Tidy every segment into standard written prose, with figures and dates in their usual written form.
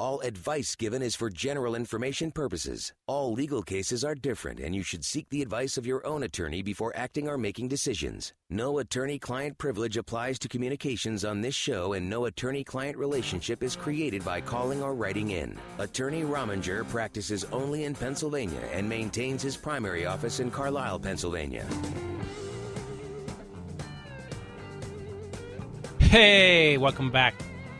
All advice given is for general information purposes. All legal cases are different, and you should seek the advice of your own attorney before acting or making decisions. No attorney-client privilege applies to communications on this show, and no attorney-client relationship is created by calling or writing in. Attorney Rominger practices only in Pennsylvania and maintains his primary office in Carlisle, Pennsylvania. Hey, welcome back.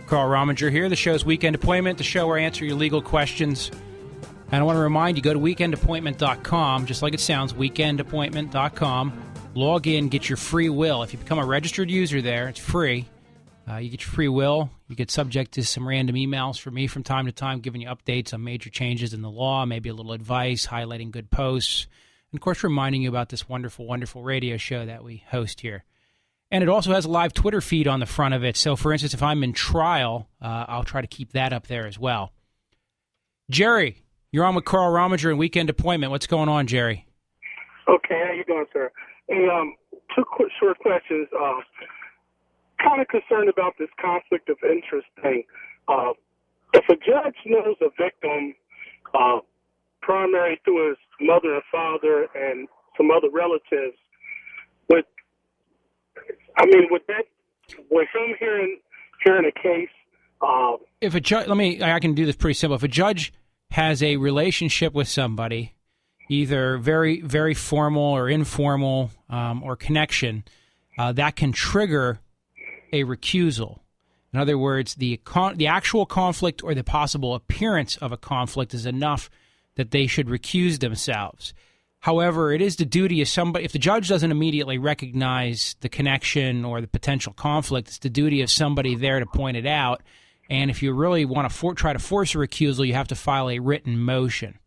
Carl Rominger here. The show's Weekend Appointment, the show where I answer your legal questions. And I want to remind you, go to weekendappointment.com, just like it sounds, weekendappointment.com. Log in, get your free will. If you become a registered user there, it's free. You get your free will. You get subject to some random emails from me from time to time, giving you updates on major changes in the law, maybe a little advice, highlighting good posts, and, of course, reminding you about this wonderful, wonderful radio show that we host here. And it also has a live Twitter feed on the front of it. So, for instance, if I'm in trial, I'll try to keep that up there as well. Jerry, you're on with Carl Rominger and Weekend Appointment. What's going on, Jerry? Okay, how you doing, sir? Hey, two short questions. Kind of concerned about this conflict of interest thing. If a judge knows a victim primary through his mother and father and some other relatives, with him hearing a case, if a judge, I can do this pretty simple. If a judge has a relationship with somebody, either very, very formal or informal, or connection, that can trigger a recusal. In other words, the actual conflict or the possible appearance of a conflict is enough that they should recuse themselves. However, it is the duty of somebody, if the judge doesn't immediately recognize the connection or the potential conflict, it's the duty of somebody there to point it out. And if you really want to try to force a recusal, you have to file a written motion,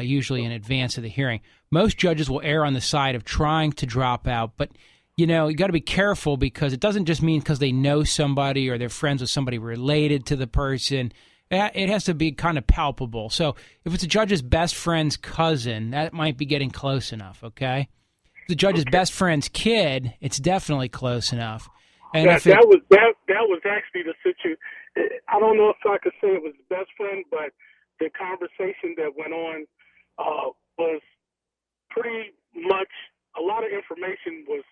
usually in advance of the hearing. Most judges will err on the side of trying to drop out, but you got to be careful because it doesn't just mean because they know somebody or they're friends with somebody related to the person. It has to be kind of palpable. So if it's a judge's best friend's cousin, that might be getting close enough, okay? If the judge's best friend's kid, it's definitely close enough. And that was actually the situation. I don't know if I could say it was his best friend, but the conversation that went on was pretty much, a lot of information was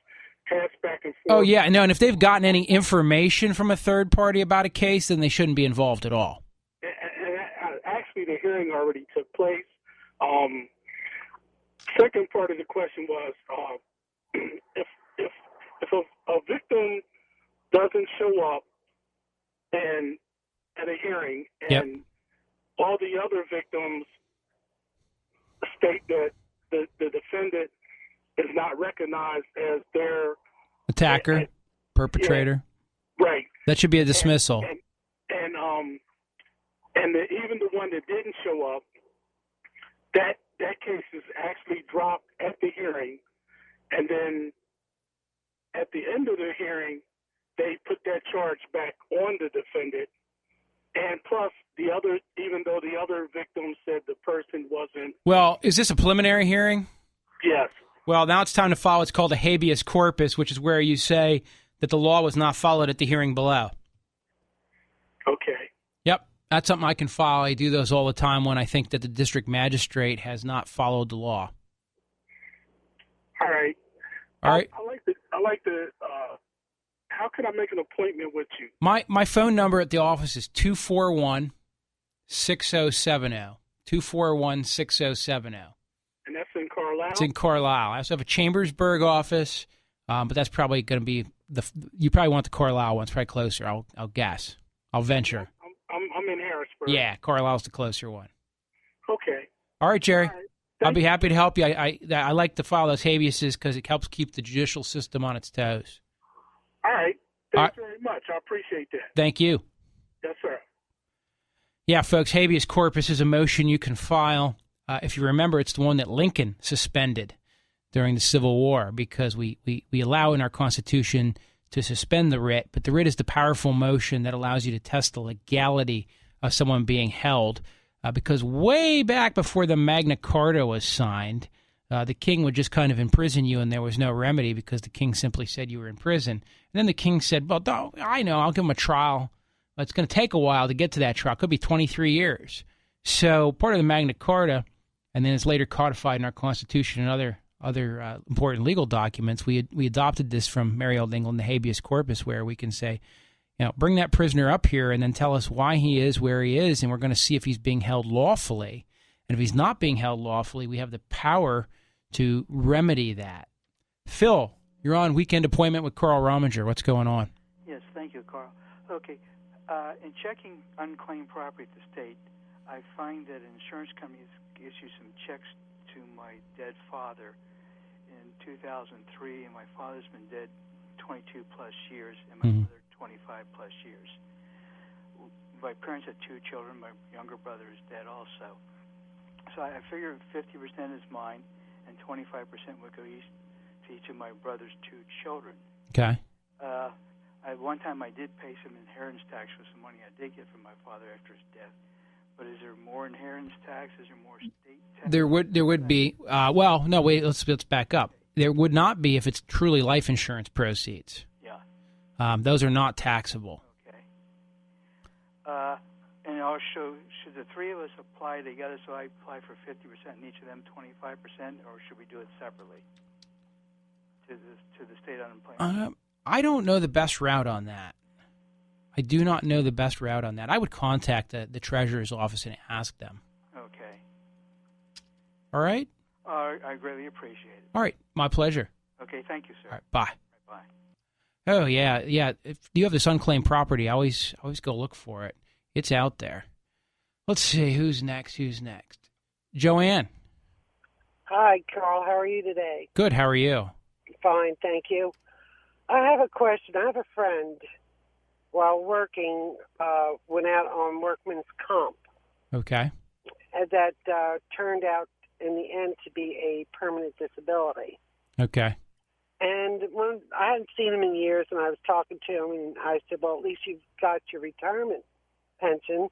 passed back and forth. Oh, yeah. No, and if they've gotten any information from a third party about a case, then they shouldn't be involved at all. Actually, the hearing already took place. Second part of the question was if a victim doesn't show up at a hearing and all the other victims state that the defendant is not recognized as their attacker, perpetrator, right? That should be a dismissal. And even the one that didn't show up, that case is actually dropped at the hearing, and then at the end of the hearing, they put that charge back on the defendant. And plus, even though the other victim said the person wasn't. Well, is this a preliminary hearing? Yes. Well, now it's time to follow what's called a habeas corpus, which is where you say that the law was not followed at the hearing below. Okay. Yep. That's something I can file. I do those all the time when I think that the district magistrate has not followed the law. All right. All right. I like the how can I make an appointment with you? My phone number at the office is 241-6070. 241-6070. And that's in Carlisle? It's in Carlisle. I also have a Chambersburg office, but that's probably going to be you probably want the Carlisle one. It's probably closer, I'll guess. I'll venture. I'm in Harrisburg. Yeah, Carlisle's the closer one. Okay. All right, Jerry. All right. I'll be happy to help you. I like to file those habeases because it helps keep the judicial system on its toes. All right. Thanks very much. I appreciate that. Thank you. Yes, sir. Yeah, folks, habeas corpus is a motion you can file. If you remember, it's the one that Lincoln suspended during the Civil War because we allow in our Constitution to suspend the writ, but the writ is the powerful motion that allows you to test the legality of someone being held. Because way back before the Magna Carta was signed, the king would just kind of imprison you and there was no remedy because the king simply said you were in prison. And then the king said, well, I know, I'll give him a trial. it's going to take a while to get to that trial. It could be 23 years. So part of the Magna Carta, and then it's later codified in our Constitution and other important legal documents, we adopted this from Merry Old England, the habeas corpus, where we can say, bring that prisoner up here and then tell us why he is where he is, and we're going to see if he's being held lawfully. And if he's not being held lawfully, we have the power to remedy that. Phil, you're on Weekend Appointment with Carl Rominger. What's going on? Yes, thank you, Carl. Okay, in checking unclaimed property at the state, I find that insurance companies issue some checks to my dead father in 2003, and my father's been dead 22 plus years, and my mother 25 plus years. My parents had 2 children. My younger brother is dead also. So I figure 50% is mine, and 25% would go to each of my brother's 2 children. Okay. At one time, I did pay some inheritance tax for some money I did get from my father after his death. But is there more inheritance tax? Is there more state tax? There would be. Well, no, wait. Let's back up. There would not be if it's truly life insurance proceeds. Yeah. Those are not taxable. Okay. And also, should the 3 of us apply together? So I apply for 50% and each of them 25%, or should we do it separately to the state unemployment? I don't know the best route on that. I do not know the best route on that. I would contact the treasurer's office and ask them. Okay. All right? I greatly appreciate it. All right. My pleasure. Okay. Thank you, sir. All right. Bye. Bye. Oh, yeah. Yeah. If you have this unclaimed property, always go look for it. It's out there. Let's see. Who's next? Joanne. Hi, Carl. How are you today? Good. How are you? Fine, thank you. I have a question. I have a friend, while working, went out on workman's comp. Okay. That turned out in the end to be a permanent disability. Okay. And when I hadn't seen him in years, and I was talking to him, and I said, well, at least you've got your retirement pension.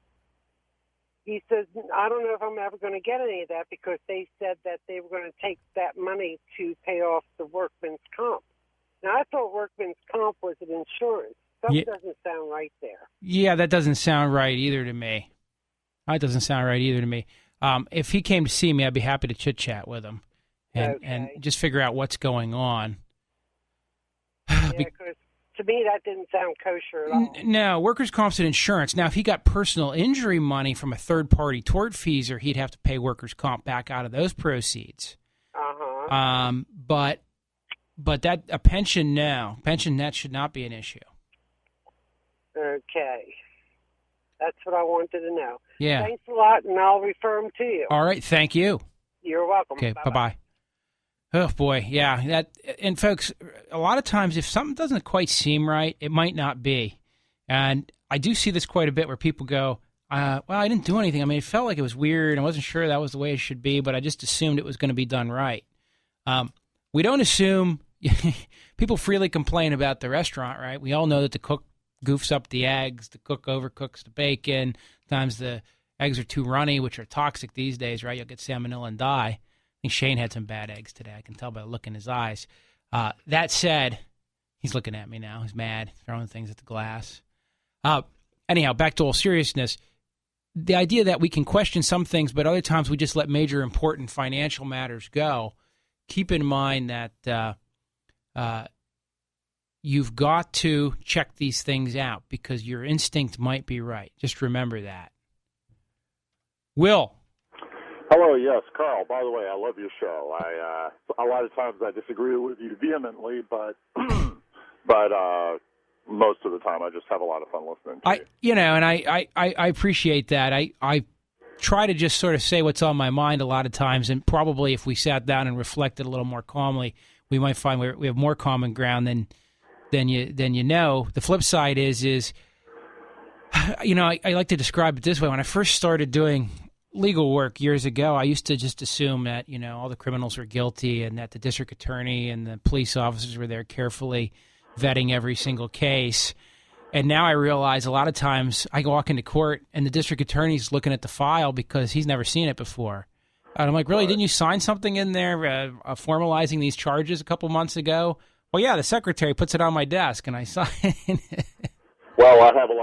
He says, I don't know if I'm ever going to get any of that because they said that they were going to take that money to pay off the workman's comp. Now, I thought workman's comp was an insurance. That doesn't sound right there. Yeah, that doesn't sound right either to me. If he came to see me, I'd be happy to chit-chat with him and just figure out what's going on. Yeah, because to me, that didn't sound kosher at all. No, workers' comp's an insurance. Now, if he got personal injury money from a third-party tortfeasor, he'd have to pay workers' comp back out of those proceeds. Uh-huh. But that a pension, no. Pension net should not be an issue. Okay. That's what I wanted to know. Yeah. Thanks a lot, and I'll refer them to you. All right. Thank you. You're welcome. Okay. Bye-bye. Bye-bye. Oh, boy. Yeah. And, folks, a lot of times if something doesn't quite seem right, it might not be. And I do see this quite a bit where people go, well, I didn't do anything. I mean, it felt like it was weird. I wasn't sure that was the way it should be, but I just assumed it was going to be done right. We don't assume. People freely complain about the restaurant, right? We all know that the cook goofs up the eggs, the cook overcooks the bacon. Sometimes the eggs are too runny, which are toxic these days, right? You'll get salmonella and die. I think Shane had some bad eggs today. I can tell by the look in his eyes. That said, he's looking at me now. He's mad, throwing things at the glass. Anyhow, back to all seriousness. The idea that we can question some things, but other times we just let major important financial matters go. Keep in mind that you've got to check these things out because your instinct might be right. Just remember that. Will. Hello, yes, Carl. By the way, I love your show. A lot of times I disagree with you vehemently, but most of the time I just have a lot of fun listening to you. And I appreciate that. I try to just sort of say what's on my mind a lot of times, and probably if we sat down and reflected a little more calmly, we might find we have more common ground than you know. The flip side is I like to describe it this way. When I first started doing legal work years ago, I used to just assume that all the criminals were guilty and that the district attorney and the police officers were there carefully vetting every single case. And now I realize a lot of times I walk into court and the district attorney's looking at the file because he's never seen it before. And I'm like, really? Didn't you sign something in there formalizing these charges a couple months ago? Well, yeah, the secretary puts it on my desk and I sign it. Well, I have a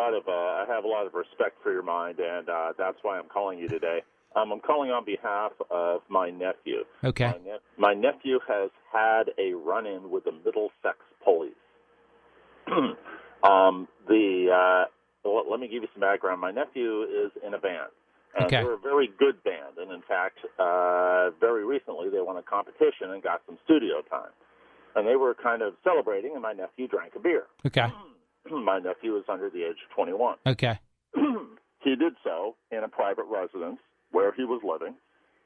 lot of respect for your mind, and that's why I'm calling you today. I'm calling on behalf of my nephew. Okay. My nephew has had a run-in with the Middlesex police. Let me give you some background. My nephew is in a band, and Okay. they're a very good band. And in fact, very recently they won a competition and got some studio time. And they were kind of celebrating, and my nephew drank a beer. Okay. My nephew is under the age of 21. Okay. He did so in a private residence where he was living,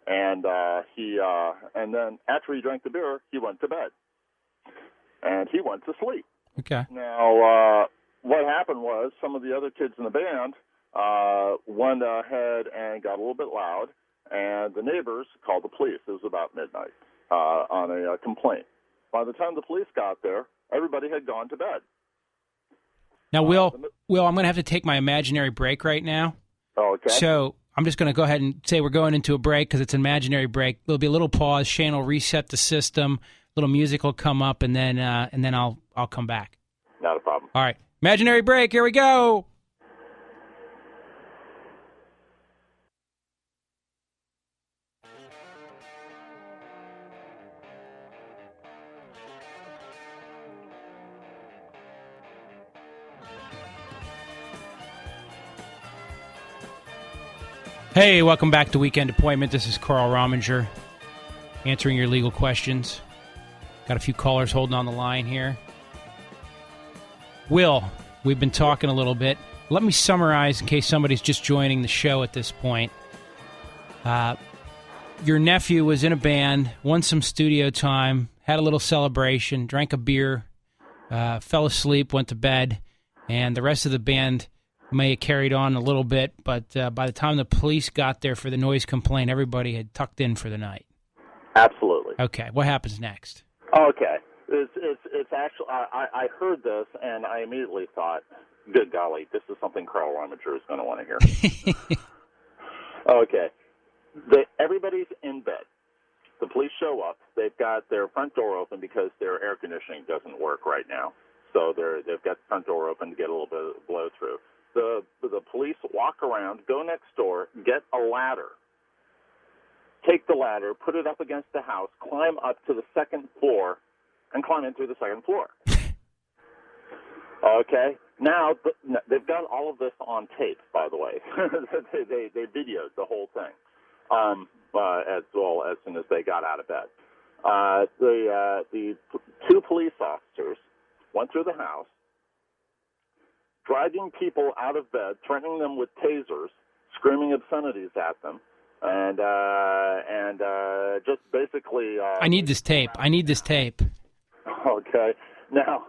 and and then after he drank the beer, he went to bed, and he went to sleep. Okay. Now, what happened was some of the other kids in the band went ahead and got a little bit loud, and the neighbors called the police. It was about midnight on a complaint. By the time the police got there, everybody had gone to bed. Now, Will, I'm going to have to take my imaginary break right now. Okay. So I'm just going to go ahead and say we're going into a break because it's an imaginary break. There'll be a little pause. Shane will reset the system. A little music will come up, and then I'll come back. Not a problem. All right. Imaginary break. Here we go. Hey, welcome back to Weekend Appointment. This is Carl Rominger answering your legal questions. Got a few callers holding on the line here. Will, we've been talking a little bit. Let me summarize in case somebody's just joining the show at this point. Your nephew was in a band, won some studio time, had a little celebration, drank a beer, fell asleep, went to bed, and the rest of the band may have carried on a little bit, but by the time the police got there for the noise complaint, everybody had tucked in for the night. Absolutely. Okay, what happens next? Okay. It's actually, I heard this, and I immediately thought, good golly, this is something Carl Rominger is going to want to hear. Okay. Everybody's in bed. The police show up. They've got their front door open because their air conditioning doesn't work right now. So they've got the front door open to get a little bit of blow through. The police walk around, go next door, get a ladder, take the ladder, put it up against the house, climb up to the second floor, and climb in through the second floor. Okay? Now, they've got all of this on tape, by the way. they videoed the whole thing as well as soon as they got out of bed. The two police officers went through the house, dragging people out of bed, threatening them with tasers, screaming obscenities at them, and just basically... I need this tape. Okay. Now...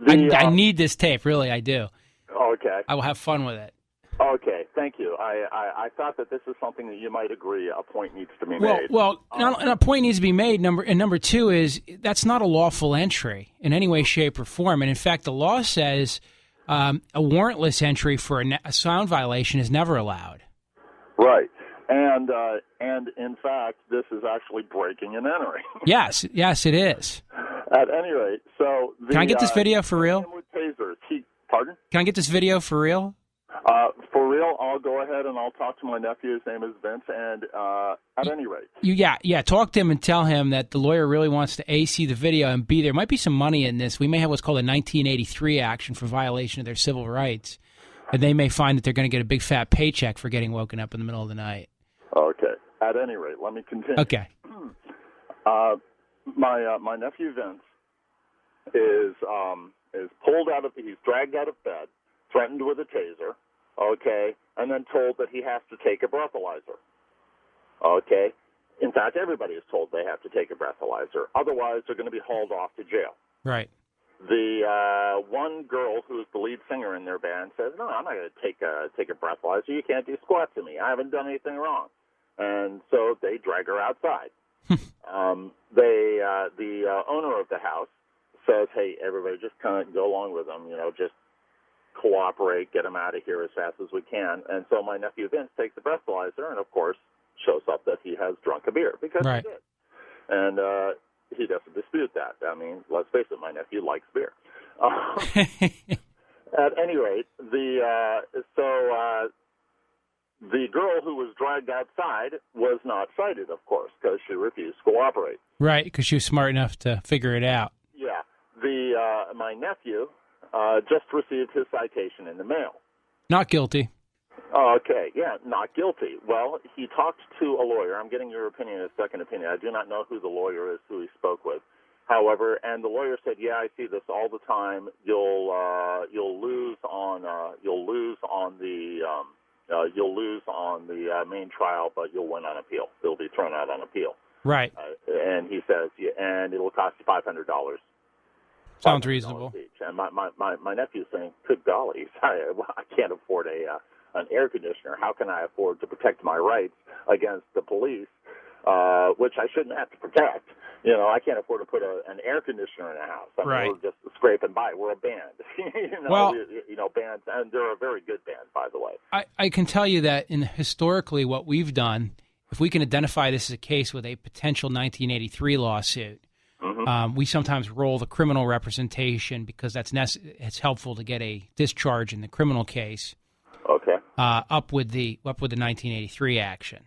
I need this tape. Really, I do. Okay. I will have fun with it. Okay, thank you. I thought that this is something that you might agree a point needs to be made. Well, and a point needs to be made. Number two is that's not a lawful entry in any way, shape, or form. And in fact, the law says a warrantless entry for a sound violation is never allowed. Right. And in fact, this is actually breaking and entering. Yes, it is. At any rate, so... Can I get this video for real? With tasers. Pardon? Can I get this video for real? For real, I'll go ahead and I'll talk to my nephew. His name is Vince, and at any rate... Yeah, talk to him and tell him that the lawyer really wants to A, see the video, and B, there might be some money in this. We may have what's called a 1983 action for violation of their civil rights, and they may find that they're going to get a big fat paycheck for getting woken up in the middle of the night. Okay. At any rate, let me continue. Okay. My nephew Vince is pulled out of... He's dragged out of bed, threatened with a taser, okay, and then told that he has to take a breathalyzer. Okay? In fact, everybody is told they have to take a breathalyzer. Otherwise, they're going to be hauled off to jail. Right. The one girl who's the lead singer in their band says, "No, I'm not going to take a breathalyzer. You can't do squat to me. I haven't done anything wrong." And so they drag her outside. The owner of the house says, "Hey, everybody, just kind of go along with them. Just cooperate, get them out of here as fast as we can." And so my nephew Vince takes the breathalyzer and, of course, shows up that he has drunk a beer because right. He did. And he doesn't dispute that. I mean, let's face it, my nephew likes beer. At any rate, the girl who was dragged outside was not cited, of course, because she refused to cooperate. Right, because she was smart enough to figure it out. Yeah. My nephew just received his citation in the mail. Not guilty. Okay, yeah, not guilty. Well, he talked to a lawyer. I'm getting your opinion, a second opinion. I do not know who the lawyer is who he spoke with. However, and the lawyer said, "Yeah, I see this all the time. You'll lose on the main trial, but you'll win on appeal. It'll be thrown out on appeal." Right. And he says, yeah, and it'll cost you $500. Sounds reasonable. Each. And my nephew's saying, "Good golly, I can't afford an air conditioner. How can I afford to protect my rights against the police, which I shouldn't have to protect? You know, I can't afford to put an air conditioner in a house. I mean, right. We're just scraping by. We're a band. Well, bands, and they're a very good band, by the way. I can tell you that historically what we've done, if we can identify this as a case with a potential 1983 lawsuit, we sometimes roll the criminal representation because it's helpful to get a discharge in the criminal case. Okay. Up with the 1983 action.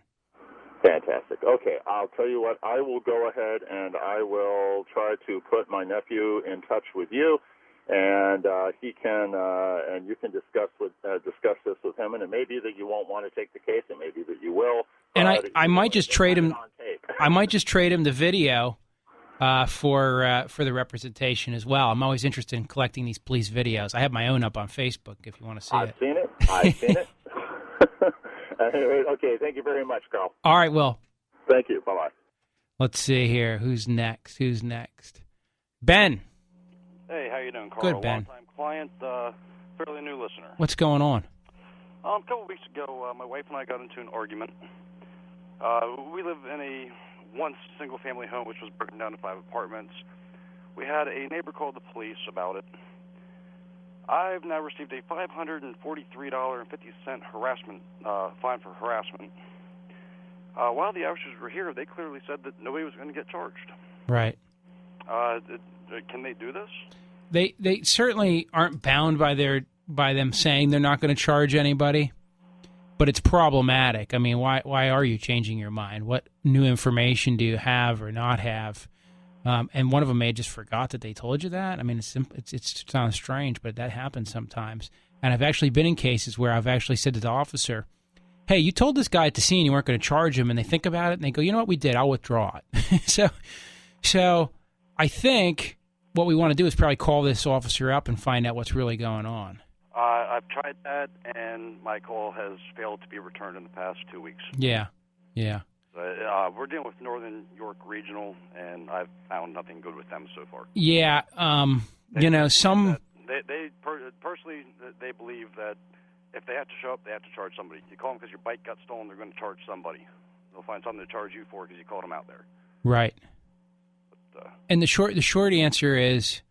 Fantastic. Okay, I'll tell you what. I will go ahead and I will try to put my nephew in touch with you, and he can and you can discuss this with him. And it may be that you won't want to take the case. It may be that you will. And I might just trade him. I might just trade him the video for the representation as well. I'm always interested in collecting these police videos. I have my own up on Facebook if you want to see it. I've seen it. Okay, thank you very much, Carl. All right, Will. Thank you. Bye-bye. Let's see here. Who's next? Ben. Hey, how you doing, Carl? Good, Ben. Long-time client, fairly new listener. What's going on? A couple of weeks ago, my wife and I got into an argument. We live in a once single-family home, which was broken down to 5 apartments. We had a neighbor call the police about it. I've now received a $543.50 harassment fine for harassment. While the officers were here, they clearly said that nobody was going to get charged. Right. Can they do this? They certainly aren't bound by them saying they're not going to charge anybody, but it's problematic. I mean, why are you changing your mind? What new information do you have or not have? And one of them may have just forgot that they told you that. I mean, it sounds strange, but that happens sometimes. And I've actually been in cases where I've actually said to the officer, "Hey, you told this guy at the scene you weren't going to charge him," and they think about it and they go, "You know what, we did. I'll withdraw it." So I think what we want to do is probably call this officer up and find out what's really going on. I've tried that, and my call has failed to be returned in the past 2 weeks. Yeah. We're dealing with Northern York Regional, and I've found nothing good with them so far. Yeah, personally, they believe that if they have to show up, they have to charge somebody. You call them because your bike got stolen, they're going to charge somebody. They'll find something to charge you for because you called them out there. Right. But, and the short answer is,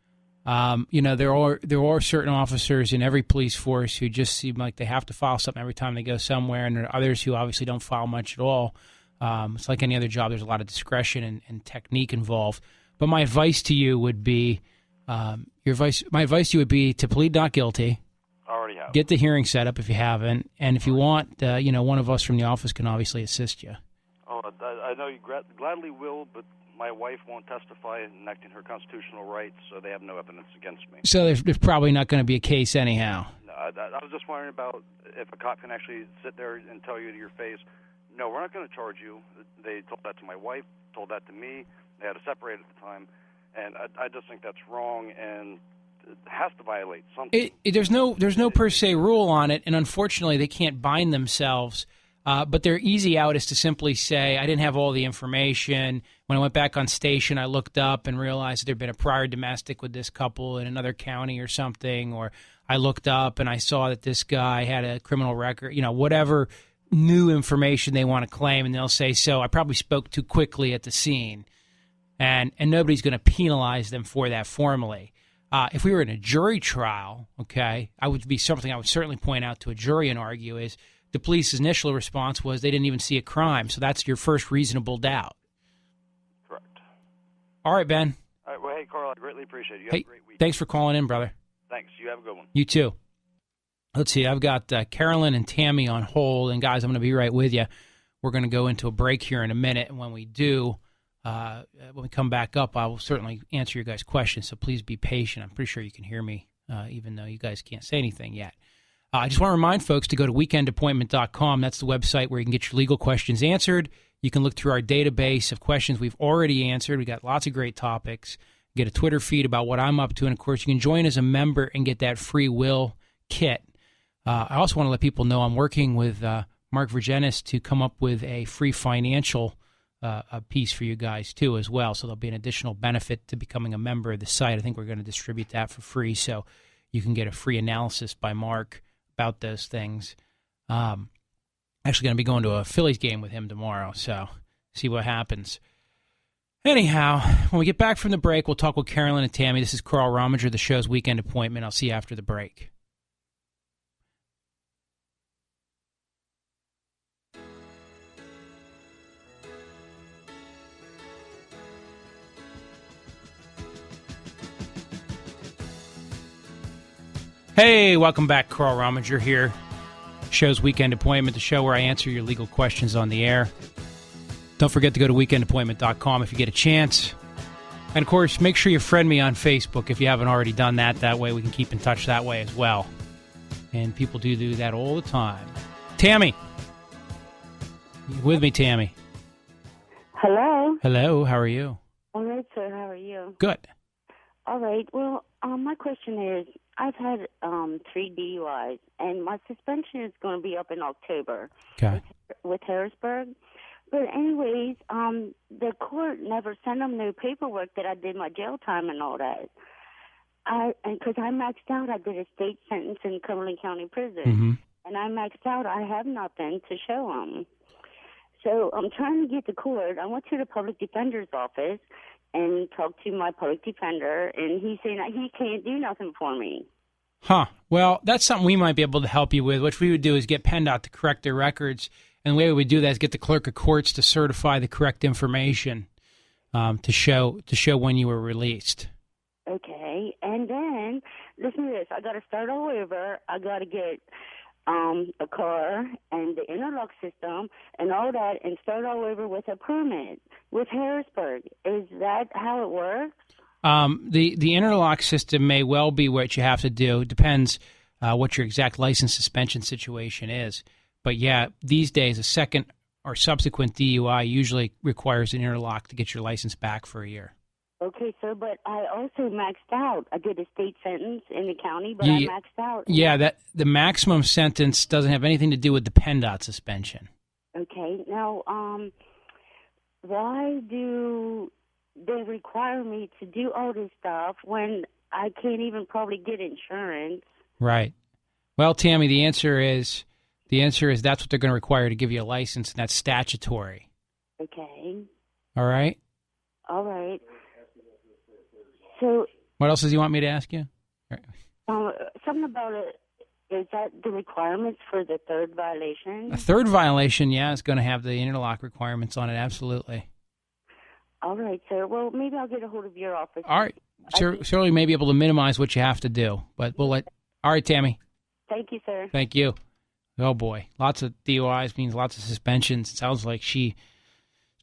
there are certain officers in every police force who just seem like they have to file something every time they go somewhere, and there are others who obviously don't file much at all. It's like any other job. There's a lot of discretion and technique involved. But my advice to you would be, to plead not guilty. I already have. Get the hearing set up if you haven't, and if you want, one of us from the office can obviously assist you. Oh, I know you gladly will, but my wife won't testify enacting her constitutional rights, so they have no evidence against me. So there's probably not going to be a case anyhow. No, I was just wondering about if a cop can actually sit there and tell you to your face, "No, we're not going to charge you." They told that to my wife, told that to me. They had to separate at the time, and I just think that's wrong, and it has to violate something. There's no per se rule on it, and unfortunately they can't bind themselves. But their easy out is to simply say, "I didn't have all the information. When I went back on station, I looked up and realized there'd been a prior domestic with this couple in another county or something, or I looked up and I saw that this guy had a criminal record," whatever new information they want to claim, and they'll say, "So I probably spoke too quickly at the scene," and nobody's going to penalize them for that formally. If we were in a jury trial, okay, I would certainly point out to a jury and argue is the police's initial response was they didn't even see a crime, so that's your first reasonable doubt. Correct. All right, Ben. All right, well, hey, Carl, I greatly appreciate it. You have Hey, a great week. thanks for calling in, brother. Thanks. You have a good one. You too. Let's see. I've got Carolyn and Tammy on hold. And, guys, I'm going to be right with you. We're going to go into a break here in a minute. And when we do, when we come back up, I will certainly answer your guys' questions. So please be patient. I'm pretty sure you can hear me, even though you guys can't say anything yet. I just want to remind folks to go to weekendappointment.com. That's the website where you can get your legal questions answered. You can look through our database of questions we've already answered. We got lots of great topics. Get a Twitter feed about what I'm up to. And, of course, you can join as a member and get that free will kit. I also want to let people know I'm working with Mark Virgenis to come up with a free financial piece for you guys, too, as well. So there'll be an additional benefit to becoming a member of the site. I think we're going to distribute that for free so you can get a free analysis by Mark about those things. Actually going to be going to a Phillies game with him tomorrow, so see what happens. Anyhow, when we get back from the break, we'll talk with Carolyn and Tammy. This is Carl Rominger, the show's Weekend Appointment. I'll see you after the break. Hey, welcome back. Carl Rominger here. Show's Weekend Appointment, the show where I answer your legal questions on the air. Don't forget to go to weekendappointment.com if you get a chance. And, of course, make sure you friend me on Facebook if you haven't already done that. That way we can keep in touch that way as well. And people do that all the time. Tammy. You with me, Tammy? Hello. Hello. How are you? All right, sir. How are you? Good. All right. Well, my question is, I've had 3 DUIs, and my suspension is going to be up in October with Harrisburg. But anyways, the court never sent them no paperwork that I did my jail time and all that. Because I maxed out, I did a state sentence in Cumberland County Prison, and I maxed out. I have nothing to show them. So I'm trying to get the court. I went to the public defender's office and talked to my public defender, and he's saying that he can't do nothing for me. Huh. Well, that's something we might be able to help you with. What we would do is get PennDOT to correct their records, and the way we would do that is get the clerk of courts to certify the correct information to show when you were released. Okay, and then, listen to this. I got to start all over. I got to get a car and the interlock system and all that and start all over with a permit with Harrisburg. Is that how it works? The interlock system may well be what you have to do. It depends what your exact license suspension situation is. But, yeah, these days a second or subsequent DUI usually requires an interlock to get your license back for a year. Okay, sir, but I also maxed out. I did a state sentence in the county, but I maxed out. Yeah, the maximum sentence doesn't have anything to do with the PennDOT suspension. Okay, now, why do they require me to do all this stuff when I can't even probably get insurance? Right. Well, Tammy, the answer is that's what they're going to require to give you a license, and that's statutory. Okay. All right? All right. So, what else does he want me to ask you? Something about it. Is that the requirements for the third violation? A third violation, yeah, is going to have the interlock requirements on it, absolutely. All right, sir. Well, maybe I'll get a hold of your office. All right. Certainly may be able to minimize what you have to do, but we'll let... All right, Tammy. Thank you, sir. Thank you. Oh, boy. Lots of DUIs means lots of suspensions. It sounds like she's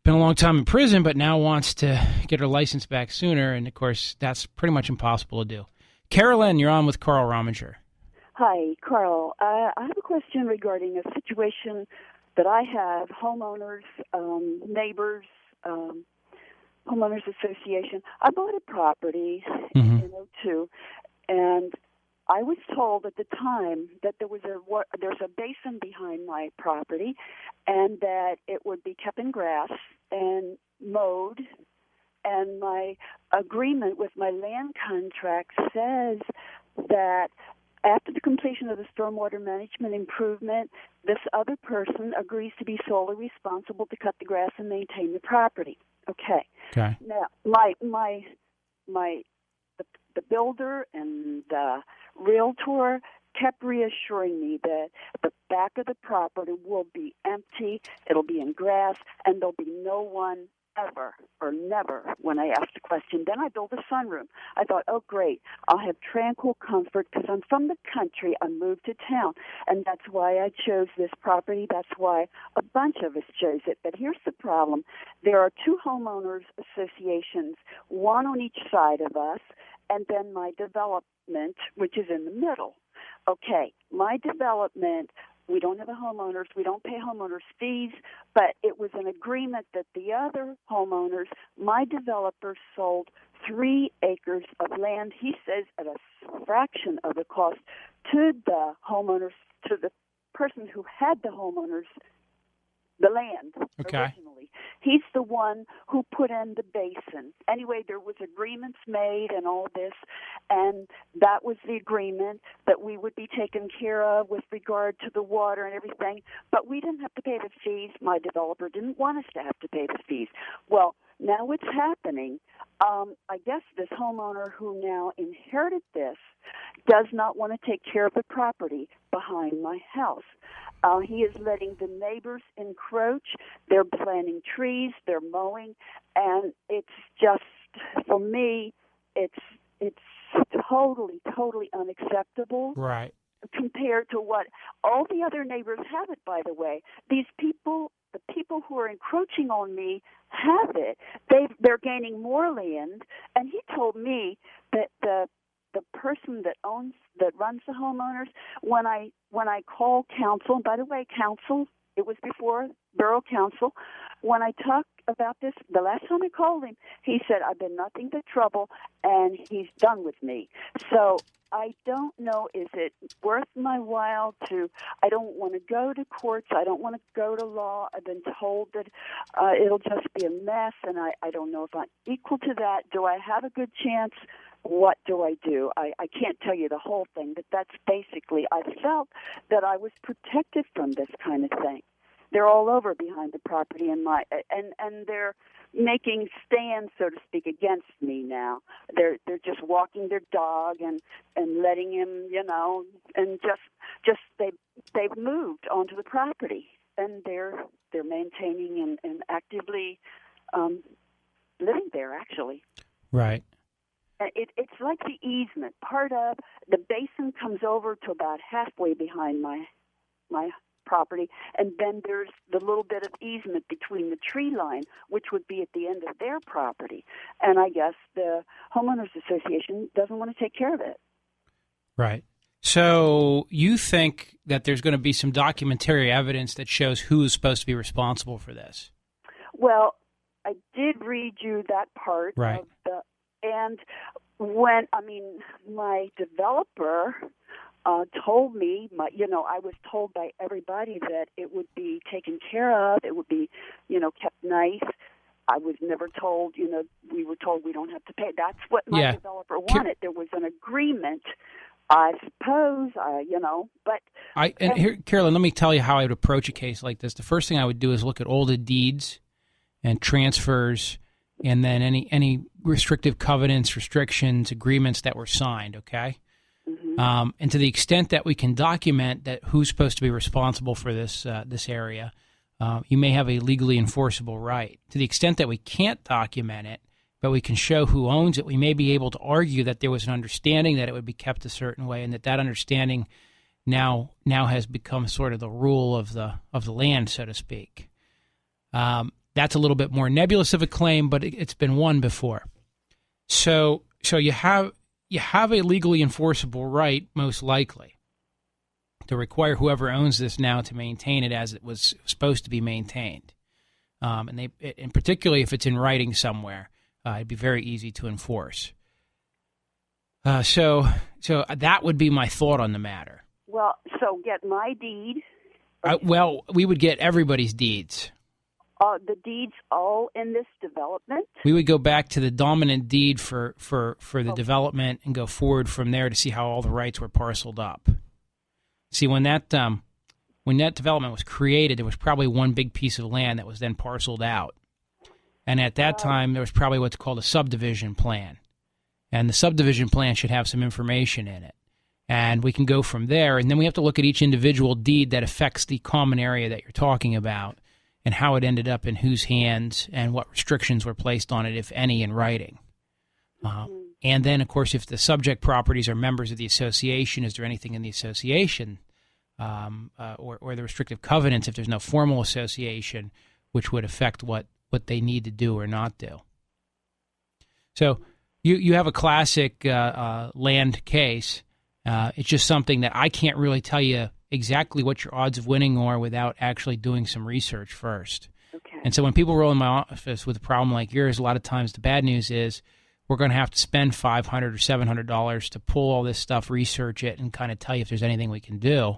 been a long time in prison, but now wants to get her license back sooner, and, of course, that's pretty much impossible to do. Carolyn, you're on with Carl Rominger. Hi, Carl. I have a question regarding a situation that I have, homeowners, neighbors, homeowners association. I bought a property in 2002, and I was told at the time that there's a basin behind my property, and that it would be kept in grass and mowed. And my agreement with my land contract says that after the completion of the stormwater management improvement, this other person agrees to be solely responsible to cut the grass and maintain the property. Okay. Now, the builder and the realtor kept reassuring me that the back of the property will be empty, it'll be in grass, and there'll be no one ever or never when I asked the question. Then I built a sunroom. I thought, oh, great, I'll have tranquil comfort because I'm from the country. I moved to town, and that's why I chose this property. That's why a bunch of us chose it. But here's the problem. There are two homeowners associations, one on each side of us, and then my development, which is in the middle. Okay, my development, we don't have a homeowners, we don't pay homeowners fees, but it was an agreement that the other homeowners, my developer sold 3 acres of land, he says at a fraction of the cost, to the homeowners, to the person who had the homeowners, the land originally. He's the one who put in the basin. Anyway, there was agreements made and all this, and that was the agreement that we would be taken care of with regard to the water and everything, but we didn't have to pay the fees. My developer didn't want us to have to pay the fees. Well, now it's happening. I guess this homeowner who now inherited this does not want to take care of the property behind my house. He is letting the neighbors encroach. They're planting trees. They're mowing. And it's just, for me, it's totally unacceptable. Right. Compared to what all the other neighbors have it, by the way. These people, the people who are encroaching on me have it. They're gaining more land. And he told me that the person that runs the homeowners, when I call council, and by the way, council, it was before borough council, when I talked about this, the last time I called him, he said, I've been nothing but trouble, and he's done with me. So I don't know, is it worth my while I don't want to go to courts, I don't want to go to law. I've been told that it'll just be a mess, and I don't know if I'm equal to that. Do I have a good chance? What do I do? I can't tell you the whole thing, but that's basically, I felt that I was protected from this kind of thing. They're all over behind the property and they're making stands, so to speak, against me now. They're just walking their dog and letting him, and just they've moved onto the property, and they're maintaining and actively living there, actually. Right. It's like the easement. Part of the basin comes over to about halfway behind my property, and then there's the little bit of easement between the tree line, which would be at the end of their property. And I guess the homeowners association doesn't want to take care of it. Right. So you think that there's going to be some documentary evidence that shows who is supposed to be responsible for this? Well, I did read you that part. Right. And my developer told me, I was told by everybody that it would be taken care of, it would be, kept nice. I was never told, we were told we don't have to pay. That's what my developer wanted. There was an agreement, I suppose, but... Here, Carolyn, let me tell you how I would approach a case like this. The first thing I would do is look at all the deeds and transfers, and then any restrictive covenants, restrictions, agreements that were signed, okay? Mm-hmm. And to the extent that we can document that who's supposed to be responsible for this area, you may have a legally enforceable right. To the extent that we can't document it, but we can show who owns it, we may be able to argue that there was an understanding that it would be kept a certain way, and that understanding now has become sort of the rule of the land, so to speak. That's a little bit more nebulous of a claim, but it's been won before. So you have a legally enforceable right, most likely, to require whoever owns this now to maintain it as it was supposed to be maintained. And particularly if it's in writing somewhere, it'd be very easy to enforce. So that would be my thought on the matter. Well, so get my deed. Well, we would get everybody's deeds. The deeds all in this development? We would go back to the dominant deed for the development and go forward from there to see how all the rights were parceled up. See, when that development was created, there was probably one big piece of land that was then parceled out. And at that time, there was probably what's called a subdivision plan. And the subdivision plan should have some information in it. And we can go from there, and then we have to look at each individual deed that affects the common area that you're talking about and how it ended up in whose hands and what restrictions were placed on it, if any, in writing. And then, of course, if the subject properties are members of the association, is there anything in the association or the restrictive covenants, if there's no formal association, which would affect what they need to do or not do. So you have a classic land case. It's just something that I can't really tell you exactly what your odds of winning are without actually doing some research first. Okay. And so when people roll in my office with a problem like yours, a lot of times the bad news is we're going to have to spend $500 or $700 to pull all this stuff, research it, and kind of tell you if there's anything we can do.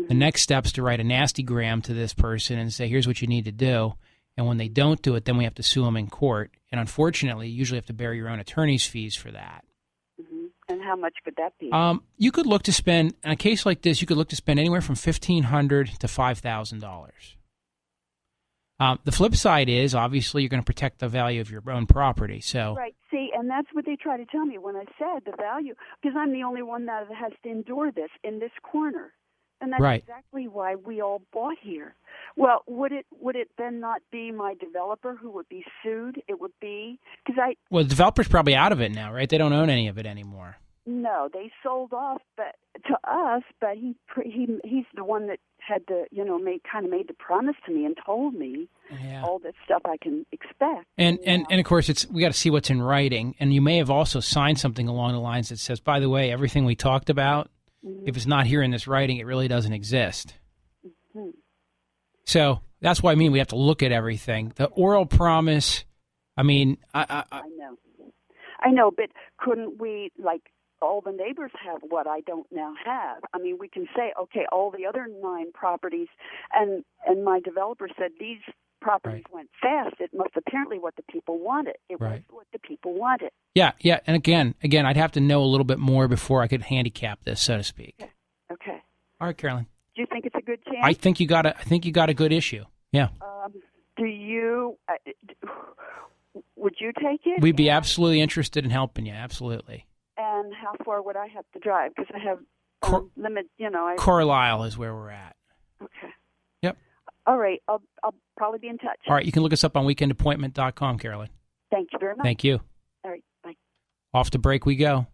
The next step is to write a nasty gram to this person and say, here's what you need to do. And when they don't do it, then we have to sue them in court. And unfortunately, you usually have to bear your own attorney's fees for that. And how much could that be? You could look to spend, in a case like this, you could look to spend anywhere from $1,500 to $5,000. The flip side is, obviously, you're going to protect the value of your own property. So Right. See, and that's what they try to tell me when I said the value, because I'm the only one that has to endure this in this corner. And that's right. exactly why we all bought here. Well, would it then not be my developer who would be sued? It would be because Well, the developer's probably out of it now, right? They don't own any of it anymore. No, they sold off, but to us. But he's the one that had to, made the promise to me and told me all this stuff I can expect. And of course, we got to see what's in writing. And you may have also signed something along the lines that says, by the way, everything we talked about, if it's not here in this writing, it really doesn't exist. So that's why we have to look at everything. The oral promise, I know, but couldn't we, like, all the neighbors have what I don't now have? I mean, we can say, okay, all the other 9 properties, and my developer said these properties went fast. It must apparently what the people wanted. It was what the people wanted. Yeah. And again, I'd have to know a little bit more before I could handicap this, so to speak. Okay. All right, Carolyn. Do you think it's a good chance? I think you got a good issue. Yeah. Do you? Would you take it? We'd be absolutely interested in helping you. Absolutely. And how far would I have to drive? Because I have limit. Carlisle is where we're at. Okay. Yep. All right. I'll probably be in touch. All right. You can look us up on weekendappointment.com, Carolyn. Thank you very much. Thank you. All right. Bye. Off to break we go.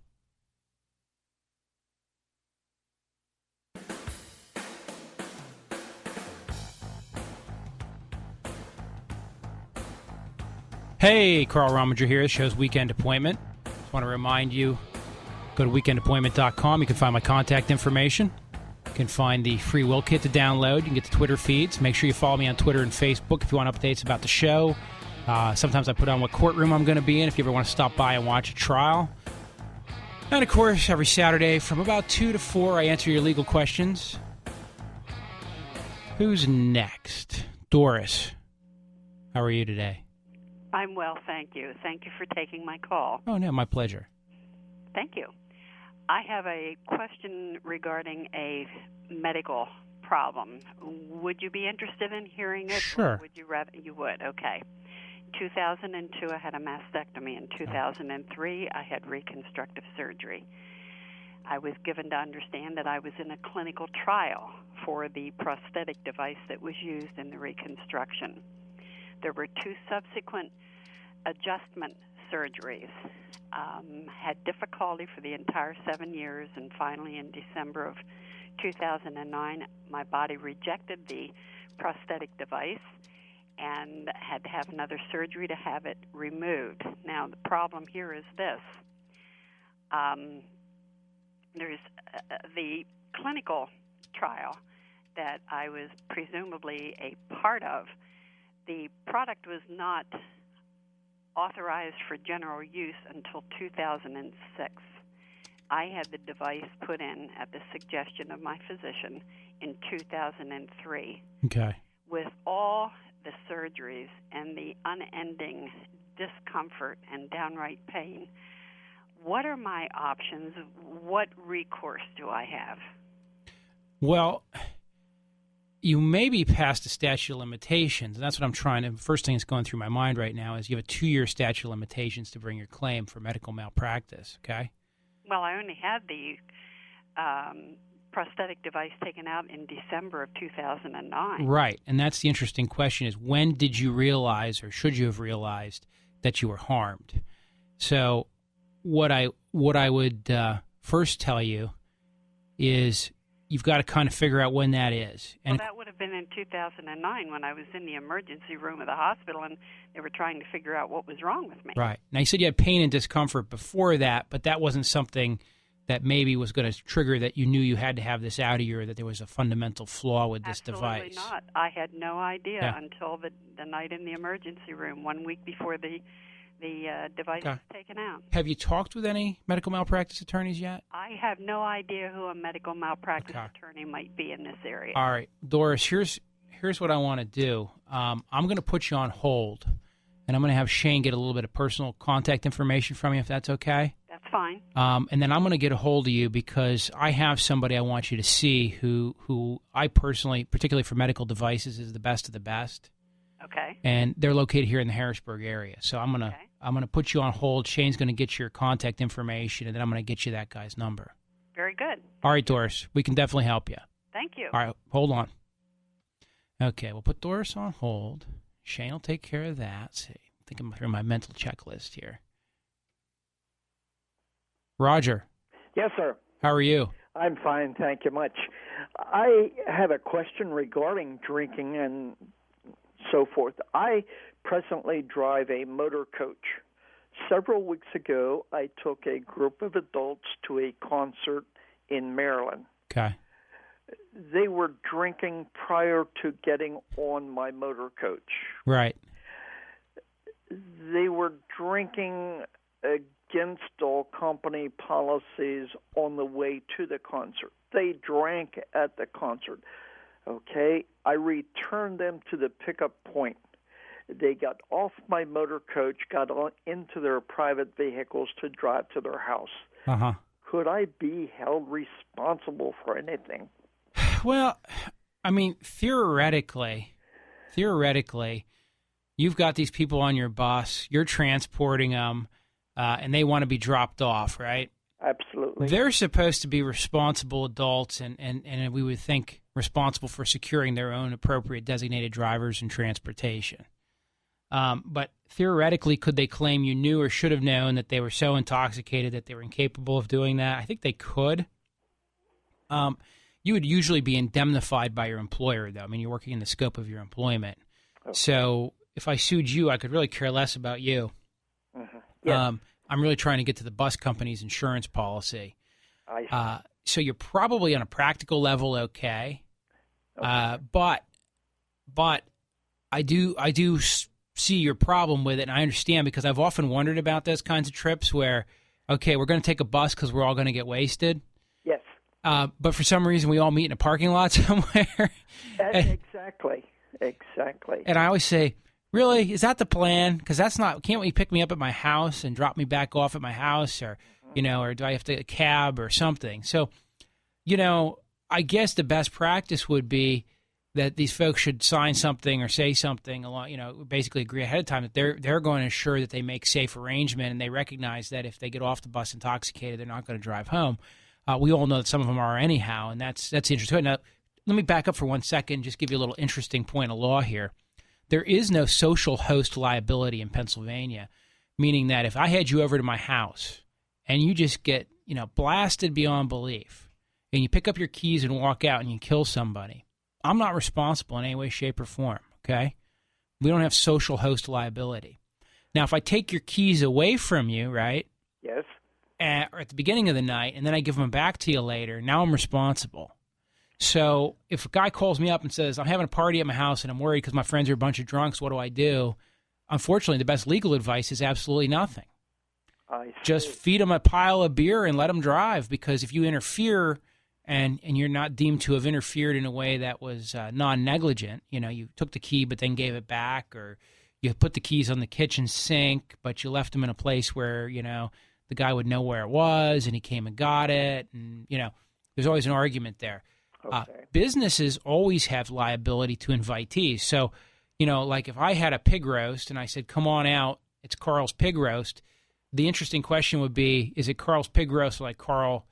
Hey, Carl Rominger here. This show's Weekend Appointment. Just want to remind you, go to weekendappointment.com. You can find my contact information. You can find the free will kit to download. You can get the Twitter feeds. Make sure you follow me on Twitter and Facebook if you want updates about the show. Sometimes I put on what courtroom I'm going to be in if you ever want to stop by and watch a trial. And, of course, every Saturday from about 2 to 4, I answer your legal questions. Who's next? Doris, how are you today? I'm well, thank you. Thank you for taking my call. Oh, no, my pleasure. Thank you. I have a question regarding a medical problem. Would you be interested in hearing it? Sure. Would you rather? You would, okay. 2002, I had a mastectomy. In 2003, I had reconstructive surgery. I was given to understand that I was in a clinical trial for the prosthetic device that was used in the reconstruction. There were 2 subsequent adjustment surgeries. Had difficulty for the entire 7 years, and finally in December of 2009, my body rejected the prosthetic device and had to have another surgery to have it removed. Now, the problem here is this. There's the clinical trial that I was presumably a part of. The product was not authorized for general use until 2006. I had the device put in at the suggestion of my physician in 2003. Okay. With all the surgeries and the unending discomfort and downright pain, what are my options? What recourse do I have? Well, you may be past the statute of limitations, and that's what I'm trying to. First thing that's going through my mind right now is you have a 2-year statute of limitations to bring your claim for medical malpractice. Okay. Well, I only had the prosthetic device taken out in December of 2009. Right, and that's the interesting question: is when did you realize, or should you have realized, that you were harmed? So, what I would first tell you is you've got to kind of figure out when that is. And well, that would have been in 2009 when I was in the emergency room of the hospital, and they were trying to figure out what was wrong with me. Right. Now, you said you had pain and discomfort before that, but that wasn't something that maybe was going to trigger that you knew you had to have this out of you, or that there was a fundamental flaw with this device. Absolutely not. I had no idea until the night in the emergency room, 1 week before the device was taken out. Have you talked with any medical malpractice attorneys yet? I have no idea who a medical malpractice attorney might be in this area. All right, Doris, here's what I want to do. I'm going to put you on hold, and I'm going to have Shane get a little bit of personal contact information from you, if that's okay. That's fine. And then I'm going to get a hold of you because I have somebody I want you to see who I personally, particularly for medical devices, is the best of the best. Okay. And they're located here in the Harrisburg area. So I'm gonna put you on hold. Shane's going to get your contact information, and then I'm going to get you that guy's number. Very good. All right, Doris, we can definitely help you. Thank you. All right, hold on. Okay, we'll put Doris on hold. Shane will take care of that. Let's see, I think I'm through my mental checklist here. Roger. Yes, sir. How are you? I'm fine, thank you much. I have a question regarding drinking and so forth. I presently drive a motor coach. Several weeks ago, I took a group of adults to a concert in Maryland. Okay. They were drinking prior to getting on my motor coach. Right. They were drinking against all company policies on the way to the concert. They drank at the concert. Okay, I returned them to the pickup point. They got off my motor coach, got on into their private vehicles to drive to their house. Uh-huh. Could I be held responsible for anything? Well, I mean, theoretically, you've got these people on your bus, you're transporting them, and they want to be dropped off, right? Absolutely. They're supposed to be responsible adults, and we would think responsible for securing their own appropriate designated drivers and transportation. But theoretically, could they claim you knew or should have known that they were so intoxicated that they were incapable of doing that? I think they could. You would usually be indemnified by your employer, though. I mean, you're working in the scope of your employment. Okay. So if I sued you, I could really care less about you. Mm-hmm. Yes. I'm really trying to get to the bus company's insurance policy. I see. So you're probably on a practical level okay. But I do see your problem with it, and I understand because I've often wondered about those kinds of trips where, okay, we're going to take a bus because we're all going to get wasted. Yes. But for some reason, we all meet in a parking lot somewhere. Exactly. And I always say, really, is that the plan? Because that's not. Can't we pick me up at my house and drop me back off at my house, or or do I have to a cab or something? So, I guess the best practice would be that these folks should sign something or say something along, basically agree ahead of time that they're going to ensure that they make safe arrangement, and they recognize that if they get off the bus intoxicated, they're not going to drive home. We all know that some of them are anyhow, and that's interesting. Now, let me back up for 1 second, just give you a little interesting point of law here. There is no social host liability in Pennsylvania, meaning that if I had you over to my house and you just get, blasted beyond belief, and you pick up your keys and walk out and you kill somebody, I'm not responsible in any way, shape, or form, okay? We don't have social host liability. Now, if I take your keys away from you, right? Yes. Or at the beginning of the night, and then I give them back to you later, now I'm responsible. So if a guy calls me up and says, I'm having a party at my house and I'm worried because my friends are a bunch of drunks, what do I do? Unfortunately, the best legal advice is absolutely nothing. Just feed them a pile of beer and let them drive, because if you interfere and you're not deemed to have interfered in a way that was non-negligent, you took the key but then gave it back, or you put the keys on the kitchen sink but you left them in a place where, the guy would know where it was and he came and got it, and, there's always an argument there. Okay. Businesses always have liability to invitees. So, like if I had a pig roast and I said, come on out, it's Carl's Pig Roast, the interesting question would be, is it Carl's Pig Roast like Carl,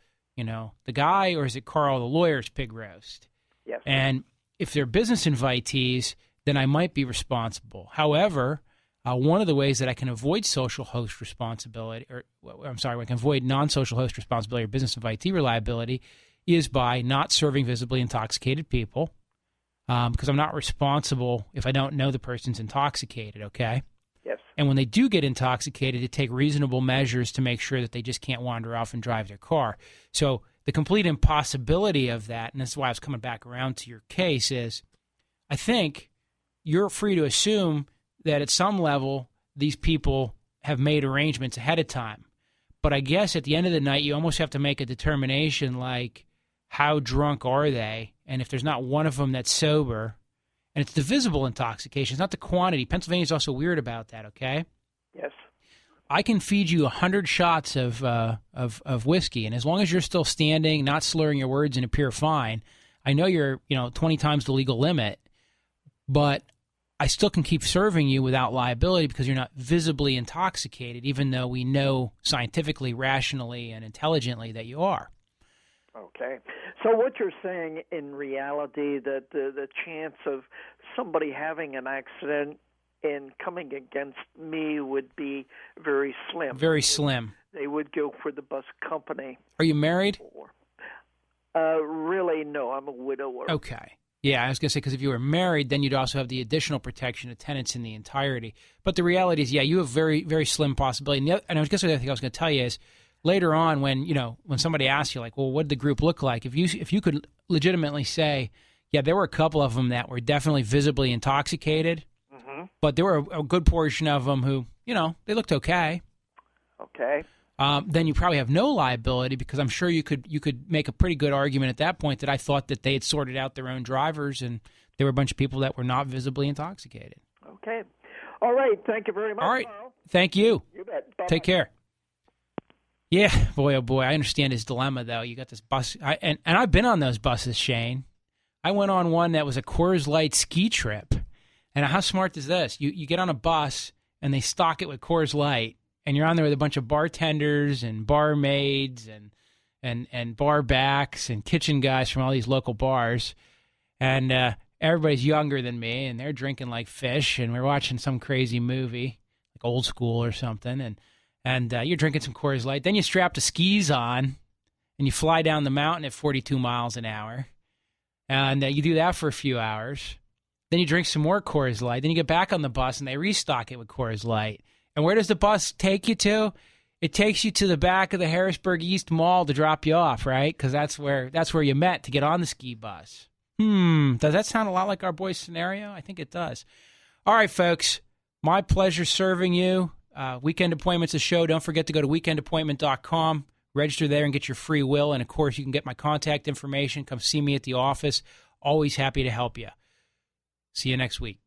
the guy, or is it Carl, the lawyer's pig roast? Yes. And if they're business invitees, then I might be responsible. However, one of the ways that I can avoid social host responsibility, I can avoid non-social host responsibility or business invitee reliability, is by not serving visibly intoxicated people, because I'm not responsible if I don't know the person's intoxicated, okay? Yes. And when they do get intoxicated, to take reasonable measures to make sure that they just can't wander off and drive their car. So the complete impossibility of that, and this is why I was coming back around to your case, is I think you're free to assume that at some level these people have made arrangements ahead of time. But I guess at the end of the night, you almost have to make a determination like, how drunk are they? And if there's not one of them that's sober, and it's the visible intoxication, it's not the quantity. Pennsylvania's also weird about that, okay? Yes. I can feed you 100 shots of whiskey, and as long as you're still standing, not slurring your words, and appear fine, I know you're 20 times the legal limit, but I still can keep serving you without liability because you're not visibly intoxicated, even though we know scientifically, rationally, and intelligently that you are. Okay. So what you're saying in reality, that the chance of somebody having an accident and coming against me would be very slim. Very slim. They would go for the bus company. Are you married? Really, no. I'm a widower. Okay. Yeah, I was going to say, because if you were married, then you'd also have the additional protection of tenants in the entirety. But the reality is, yeah, you have very, very slim possibility. And I guess the other thing I was going to tell you is, later on, when somebody asks you, like, well, what did the group look like? If you could legitimately say, yeah, there were a couple of them that were definitely visibly intoxicated, but there were a good portion of them who, they looked okay. Okay. Then you probably have no liability, because I'm sure you could make a pretty good argument at that point that I thought that they had sorted out their own drivers and there were a bunch of people that were not visibly intoxicated. Okay. All right. Thank you very much. All right. Carl. Thank you. You bet. Bye-bye. Take care. Yeah, boy, oh boy, I understand his dilemma, though. You got this bus, and I've been on those buses, Shane. I went on one that was a Coors Light ski trip. And how smart is this? You get on a bus, and they stock it with Coors Light, and you're on there with a bunch of bartenders and barmaids and bar backs and kitchen guys from all these local bars. And everybody's younger than me, and they're drinking like fish, and we're watching some crazy movie, like Old School or something, and you're drinking some Coors Light. Then you strap the skis on, and you fly down the mountain at 42 miles an hour. And you do that for a few hours. Then you drink some more Coors Light. Then you get back on the bus, and they restock it with Coors Light. And where does the bus take you to? It takes you to the back of the Harrisburg East Mall to drop you off, right? Because that's where you met to get on the ski bus. Does that sound a lot like our boy's scenario? I think it does. All right, folks. My pleasure serving you. Weekend Appointment's a show. Don't forget to go to weekendappointment.com. Register there and get your free will. And, of course, you can get my contact information. Come see me at the office. Always happy to help you. See you next week.